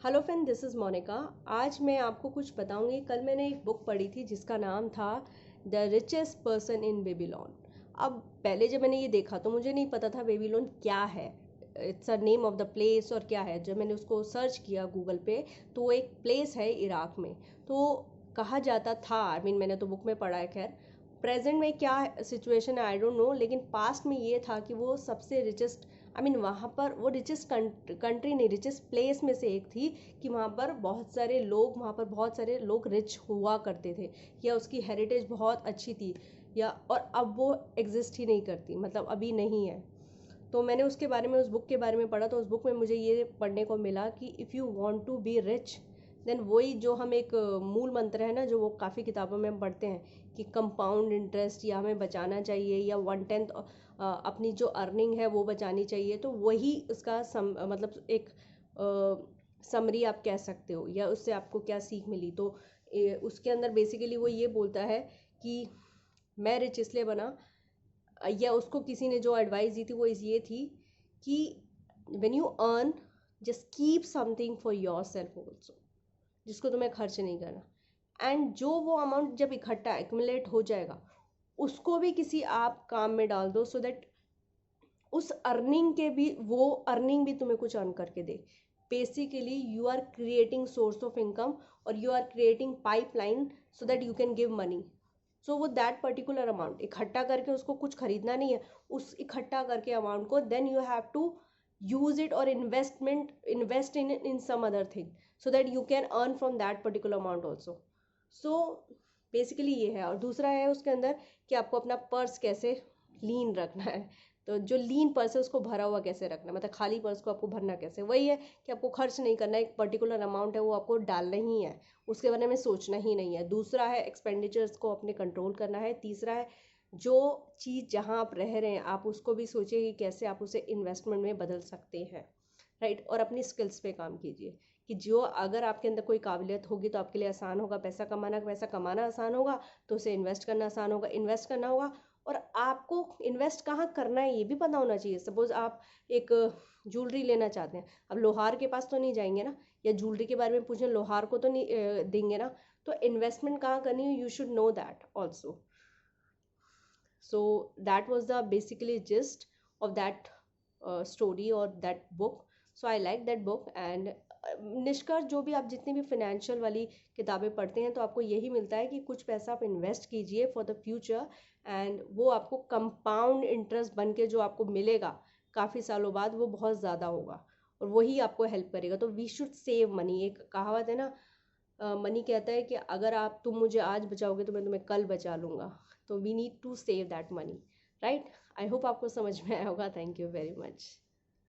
Hello friend, this is Monika. आज मैं आपको कुछ बताऊंगी। कल मैंने एक बुक पढ़ी थी जिसका नाम था the richest person in Babylon. अब पहले जब मैंने ये देखा तो मुझे नहीं पता था बेबीलोन क्या है, it's a name of the place और क्या है। जब मैंने उसको सर्च किया गूगल पे तो वो एक प्लेस है इराक में। तो कहा जाता था, मैंने तो बुक में पढ़ा है, खैर प्रेजेंट में क्या सिचुएशन है आई डोंट नो, लेकिन पास्ट में ये था कि वो सबसे रिचेस्ट, वहाँ पर वो रिचेस्ट कंट्री नहीं, रिचेस्ट प्लेस में से एक थी कि वहाँ पर बहुत सारे लोग रिच हुआ करते थे, या उसकी हेरिटेज बहुत अच्छी थी, या और अब वो एग्जिस्ट ही नहीं करती, मतलब अभी नहीं है। तो मैंने उसके बारे में, उस बुक के बारे में पढ़ा, तो उस बुक में मुझे ये पढ़ने को मिला कि if you want to be rich then वही जो हम एक मूल मंत्र है ना, जो वो काफ़ी किताबों में हम पढ़ते हैं कि कंपाउंड इंटरेस्ट या हमें बचाना चाहिए, या 1/10 अपनी जो अर्निंग है वो बचानी चाहिए। तो वही उसका मतलब एक समरी आप कह सकते हो, या उससे आपको क्या सीख मिली। तो उसके अंदर बेसिकली वो ये बोलता है कि मैं रिच इसलिए बना, या उसको किसी ने जो एडवाइस दी थी वो ये थी कि when you earn just keep something for your self also, जिसको तुम्हें खर्च नहीं करना। एंड जो वो अमाउंट जब इकट्ठा एक्यूमुलेट हो जाएगा उसको भी किसी आप काम में डाल दो, सो दैट उस अर्निंग के भी, वो अर्निंग भी तुम्हें कुछ अर्न करके दे। Basically you are creating source of income, और you are creating pipeline so that you can give money. So वो दैट पर्टिकुलर अमाउंट इकट्ठा करके, उसको कुछ खरीदना नहीं है, उस इकट्ठा करके अमाउंट को then you have to use it और invest in some other thing so that you can earn from that particular amount also. So basically ये है। और दूसरा है उसके अंदर कि आपको अपना पर्स कैसे लीन रखना है। तो जो लीन पर्स है उसको भरा हुआ कैसे रखना है, मतलब खाली पर्स को आपको भरना कैसे, वही है कि आपको खर्च नहीं करना है, एक पर्टिकुलर अमाउंट है वो आपको डालना ही है, उसके बारे में सोचना ही नहीं है। दूसरा है एक्सपेंडिचर्स को अपने कंट्रोल करना है। तीसरा है जो चीज़ जहाँ आप रह रहे हैं आप उसको भी सोचिए कि कैसे आप उसे इन्वेस्टमेंट में बदल सकते हैं, राइट। और अपनी स्किल्स पे काम कीजिए कि जो अगर आपके अंदर कोई काबिलियत होगी तो आपके लिए आसान होगा पैसा कमाना आसान होगा, तो उसे इन्वेस्ट करना आसान होगा, इन्वेस्ट करना होगा। और आपको इन्वेस्ट कहाँ करना है ये भी पता होना चाहिए। सपोज आप एक ज्वेलरी लेना चाहते हैं, अब लोहार के पास तो नहीं जाएंगे ना, या ज्वेलरी के बारे में पूछें, लोहार को तो नहीं देंगे ना। तो इन्वेस्टमेंट कहाँ करनी है, you should know that also. So that was the basically gist of that story or that book. So I like that book and निष्कर्ष जो भी आप जितनी भी फाइनेंशियल वाली किताबें पढ़ते हैं तो आपको यही मिलता है कि कुछ पैसा आप इन्वेस्ट कीजिए फॉर द फ्यूचर, एंड वो आपको कंपाउंड इंटरेस्ट बन के जो आपको मिलेगा काफ़ी सालों बाद वो बहुत ज़्यादा होगा, और वही आपको हेल्प करेगा। तो वी शुड सेव मनी। एक कहावत है ना, मनी कहता है कि अगर तुम मुझे आज बचाओगे तो मैं तुम्हें कल बचा लूँगा। तो we need to save that money, right. I hope आपको समझ में आया होगा। Thank you very much.